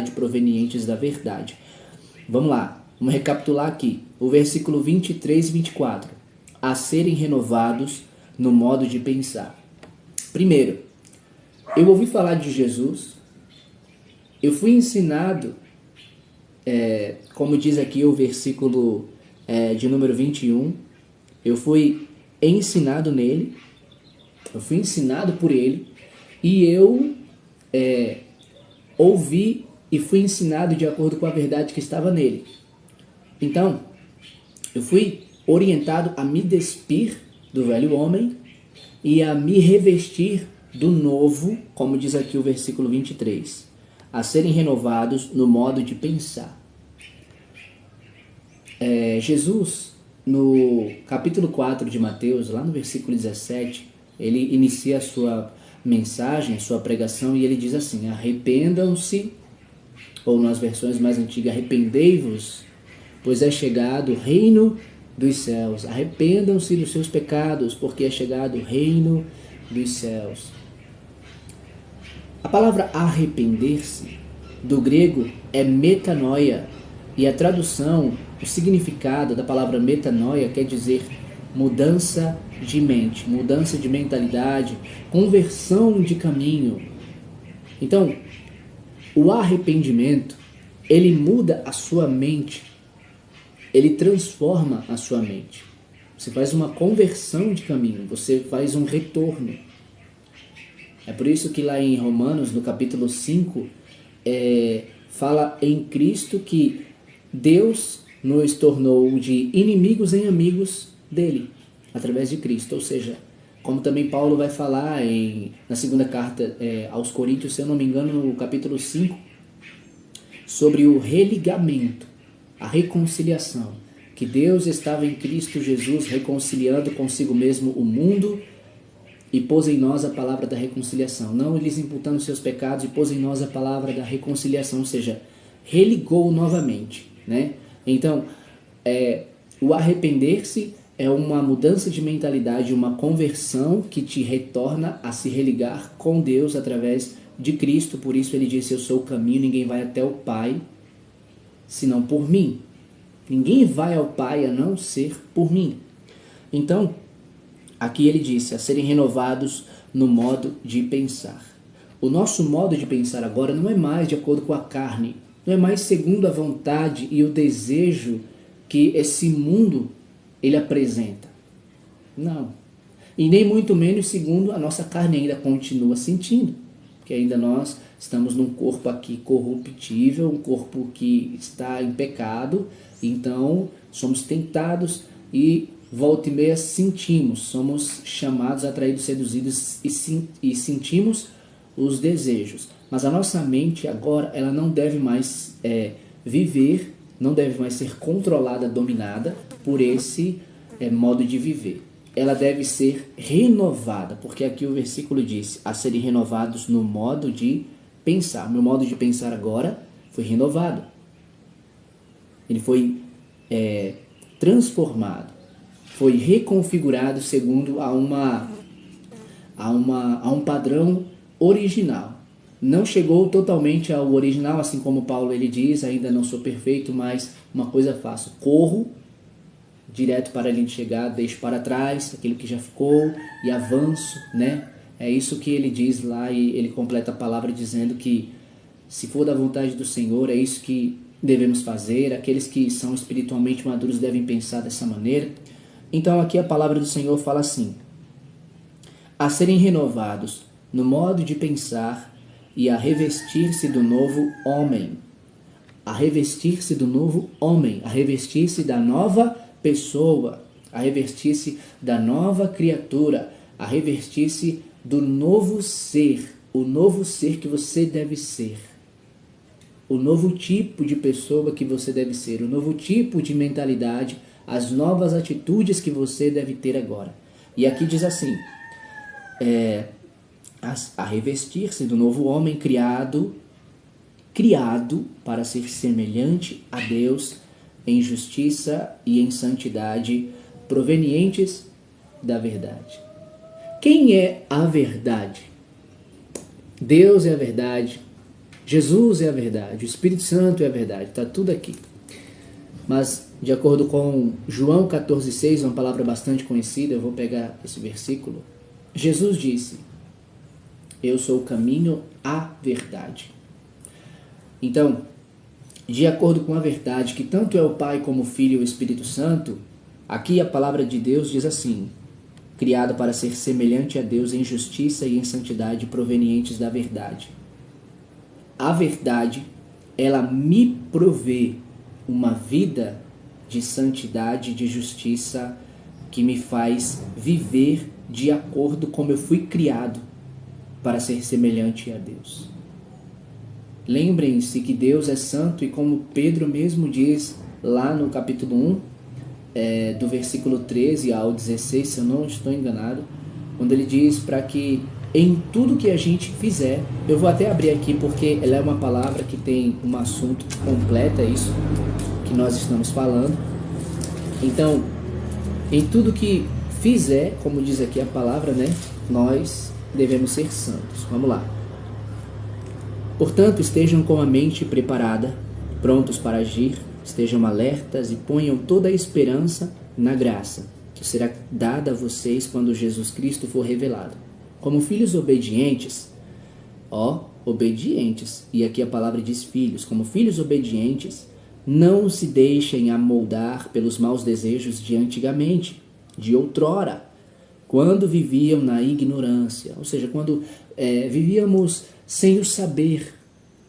provenientes da verdade. Vamos lá, vamos recapitular aqui. O versículo 23 e 24. A serem renovados no modo de pensar. Primeiro, eu ouvi falar de Jesus, eu fui ensinado, como diz aqui o versículo de número 21, eu fui ensinado nele, eu fui ensinado por ele, e eu ouvi e fui ensinado de acordo com a verdade que estava nele. Então, eu fui orientado a me despir do velho homem e a me revestir do novo, como diz aqui o versículo 23, a serem renovados no modo de pensar. Jesus, no capítulo 4 de Mateus, lá no versículo 17, ele inicia a sua mensagem, a sua pregação, e ele diz assim: arrependam-se, ou nas versões mais antigas, arrependei-vos, pois é chegado o reino dos céus. Arrependam-se dos seus pecados, porque é chegado o reino dos céus. A palavra arrepender-se, do grego, é metanoia, e a tradução, o significado da palavra metanoia quer dizer mudança de mente, mudança de mentalidade, conversão de caminho. Então, o arrependimento, ele muda a sua mente, ele transforma a sua mente. Você faz uma conversão de caminho, você faz um retorno. É por isso que lá em Romanos, no capítulo 5, fala em Cristo que Deus nos tornou de inimigos em amigos dele, através de Cristo. Ou seja, como também Paulo vai falar na segunda carta aos Coríntios, se eu não me engano, no capítulo 5, sobre o religamento, a reconciliação, que Deus estava em Cristo Jesus reconciliando consigo mesmo o mundo e pôs em nós a palavra da reconciliação, não lhes imputando seus pecados, e pôs em nós a palavra da reconciliação, ou seja, religou novamente, né? Então, o arrepender-se é uma mudança de mentalidade, uma conversão que te retorna a se religar com Deus através de Cristo. Por isso ele disse: eu sou o caminho, ninguém vai até o Pai senão por mim. Ninguém vai ao Pai a não ser por mim. Então, aqui ele disse, a serem renovados no modo de pensar. O nosso modo de pensar agora não é mais de acordo com a carne, não é mais segundo a vontade e o desejo que esse mundo ele apresenta. Não. E nem muito menos segundo a nossa carne ainda continua sentindo. Porque ainda nós estamos num corpo aqui corruptível, um corpo que está em pecado, então somos tentados e volta e meia sentimos, somos chamados, atraídos, seduzidos e sentimos os desejos. Mas a nossa mente agora, ela não deve mais viver, não deve mais ser controlada, dominada por esse modo de viver. Ela deve ser renovada, porque aqui o versículo diz, a serem renovados no modo de pensar. Meu modo de pensar agora foi renovado. Ele foi transformado, foi reconfigurado segundo a um padrão original. Não chegou totalmente ao original, assim como Paulo ele diz, ainda não sou perfeito, mas uma coisa faço, corro direto para ele chegar, deixo para trás aquilo que já ficou e avanço, né? É isso que ele diz lá, e ele completa a palavra dizendo que se for da vontade do Senhor, é isso que devemos fazer. Aqueles que são espiritualmente maduros devem pensar dessa maneira. Então aqui a palavra do Senhor fala assim: a serem renovados no modo de pensar e a revestir-se do novo homem. A revestir-se do novo homem, a revestir-se da nova pessoa, a revestir-se da nova criatura, a revestir-se do novo ser, o novo ser que você deve ser, o novo tipo de pessoa que você deve ser, o novo tipo de mentalidade, as novas atitudes que você deve ter agora. E aqui diz assim, a revestir-se do novo homem criado para ser semelhante a Deus em justiça e em santidade, provenientes da verdade. Quem é a verdade? Deus é a verdade, Jesus é a verdade, o Espírito Santo é a verdade, está tudo aqui. Mas, de acordo com João 14,6, uma palavra bastante conhecida, eu vou pegar esse versículo. Jesus disse: eu sou o caminho, a verdade. Então, de acordo com a verdade, que tanto é o Pai como o Filho e o Espírito Santo, aqui a palavra de Deus diz assim: criado para ser semelhante a Deus em justiça e em santidade provenientes da verdade. A verdade, ela me provê uma vida de santidade, de justiça, que me faz viver de acordo como eu fui criado para ser semelhante a Deus. Lembrem-se que Deus é santo, e como Pedro mesmo diz lá no capítulo 1, do versículo 13 ao 16, se eu não estou enganado, quando ele diz para que em tudo que a gente fizer, eu vou até abrir aqui porque ela é uma palavra que tem um assunto completo, é isso que nós estamos falando. Então, em tudo que fizer, como diz aqui a palavra, né, nós devemos ser santos. Vamos lá. Portanto, estejam com a mente preparada, prontos para agir, estejam alertas e ponham toda a esperança na graça que será dada a vocês quando Jesus Cristo for revelado. Como filhos obedientes, obedientes, e aqui a palavra diz filhos, como filhos obedientes, não se deixem amoldar pelos maus desejos de antigamente, de outrora, quando viviam na ignorância, ou seja, quando vivíamos sem o saber,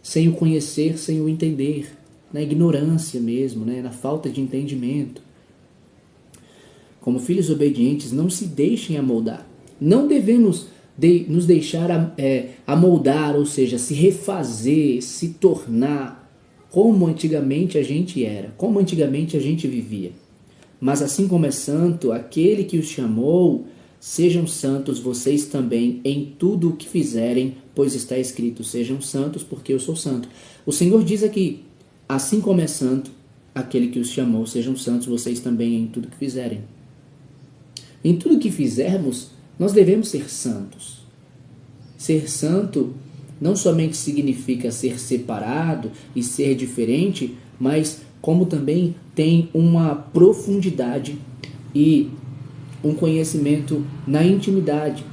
sem o conhecer, sem o entender, na ignorância mesmo, né? Na falta de entendimento. Como filhos obedientes, não se deixem amoldar. Não devemos nos deixar amoldar, ou seja, se refazer, se tornar como antigamente a gente era, como antigamente a gente vivia. Mas assim como é santo aquele que os chamou, sejam santos vocês também em tudo o que fizerem, pois está escrito: sejam santos porque eu sou santo. O Senhor diz aqui: assim como é santo aquele que os chamou, sejam santos vocês também em tudo que fizerem. Em tudo que fizermos, nós devemos ser santos. Ser santo não somente significa ser separado e ser diferente, mas como também tem uma profundidade e um conhecimento na intimidade,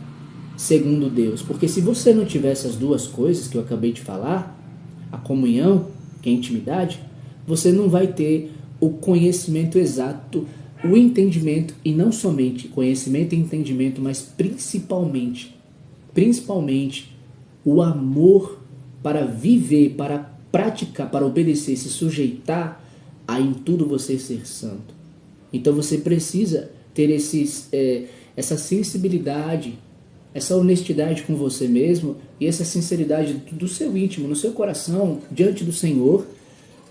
segundo Deus. Porque se você não tiver essas duas coisas que eu acabei de falar, a comunhão, que é a intimidade, você não vai ter o conhecimento exato, o entendimento, e não somente conhecimento e entendimento, mas principalmente o amor para viver, para praticar, para obedecer, se sujeitar a em tudo você ser santo. Então você precisa ter essa sensibilidade, essa honestidade com você mesmo e essa sinceridade do seu íntimo, no seu coração, diante do Senhor.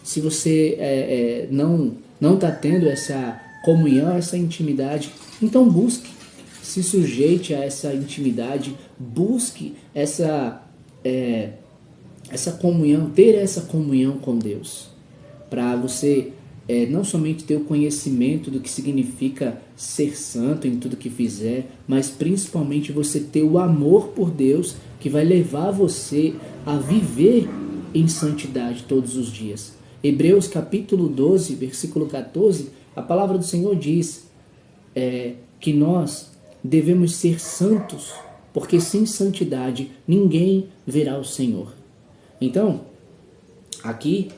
Se você não está tendo essa comunhão, essa intimidade, então busque, se sujeite a essa intimidade, busque essa comunhão, ter essa comunhão com Deus, para você não somente ter o conhecimento do que significa ser santo em tudo que fizer, mas principalmente você ter o amor por Deus, que vai levar você a viver em santidade todos os dias. Hebreus capítulo 12, versículo 14, a palavra do Senhor diz que nós devemos ser santos, porque sem santidade ninguém verá o Senhor. Então, aqui,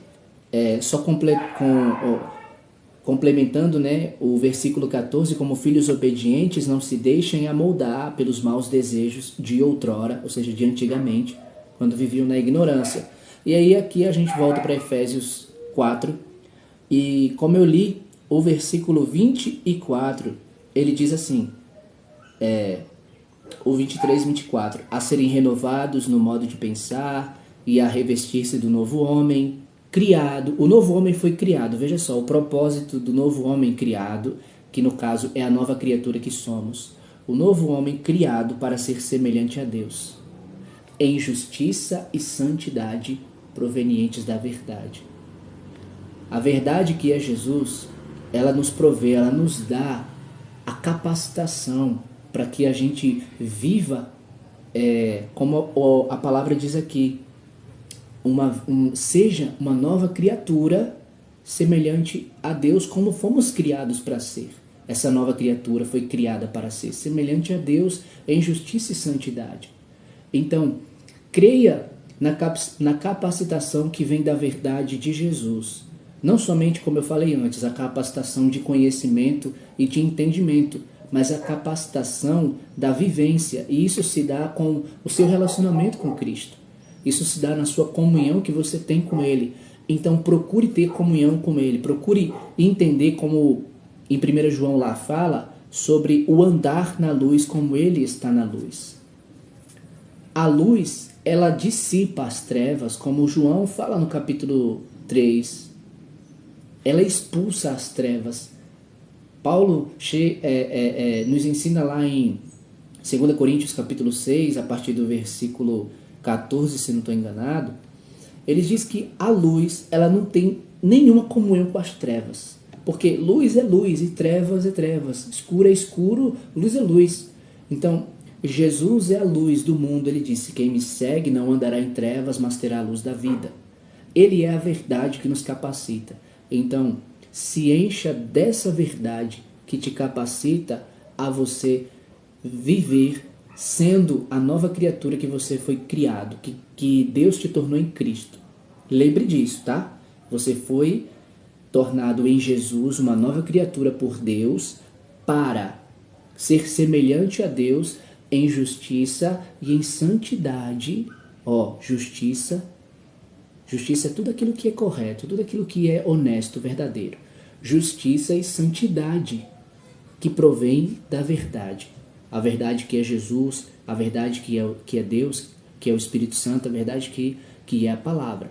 só complementando, né, o versículo 14, como filhos obedientes, não se deixem amoldar pelos maus desejos de outrora, ou seja, de antigamente, quando viviam na ignorância. E aí aqui a gente volta para Efésios 4, e como eu li o versículo 24, ele diz assim, o 23 e 24, a serem renovados no modo de pensar e a revestir-se do novo homem, criado. O novo homem foi criado, veja só, o propósito do novo homem criado, que no caso é a nova criatura que somos. O novo homem criado para ser semelhante a Deus, em justiça e santidade provenientes da verdade. A verdade que é Jesus, ela nos provê, ela nos dá a capacitação para que a gente viva, como a palavra diz aqui, seja uma nova criatura semelhante a Deus como fomos criados para ser. Essa nova criatura foi criada para ser semelhante a Deus em justiça e santidade. Então, creia na capacitação que vem da verdade de Jesus. Não somente, como eu falei antes, a capacitação de conhecimento e de entendimento, mas a capacitação da vivência. E isso se dá com o seu relacionamento com Cristo. Isso se dá na sua comunhão que você tem com Ele. Então procure ter comunhão com Ele. Procure entender, como em 1 João lá fala, sobre o andar na luz como Ele está na luz. A luz, ela dissipa as trevas, como João fala no capítulo 3. Ela expulsa as trevas. Paulo nos ensina lá em 2 Coríntios capítulo 6, a partir do versículo 14, se não estou enganado, ele diz que a luz, ela não tem nenhuma comunhão com as trevas. Porque luz é luz e trevas é trevas. Escuro é escuro, luz é luz. Então, Jesus é a luz do mundo. Ele disse, quem me segue não andará em trevas, mas terá a luz da vida. Ele é a verdade que nos capacita. Então, se encha dessa verdade que te capacita a você viver sendo a nova criatura que você foi criado, que Deus te tornou em Cristo. Lembre disso, tá? Você foi tornado em Jesus uma nova criatura por Deus para ser semelhante a Deus em justiça e em santidade. Justiça é tudo aquilo que é correto, tudo aquilo que é honesto, verdadeiro. Justiça e santidade que provém da verdade. A verdade que é Jesus, a verdade que é Deus, que é o Espírito Santo, a verdade que é a palavra.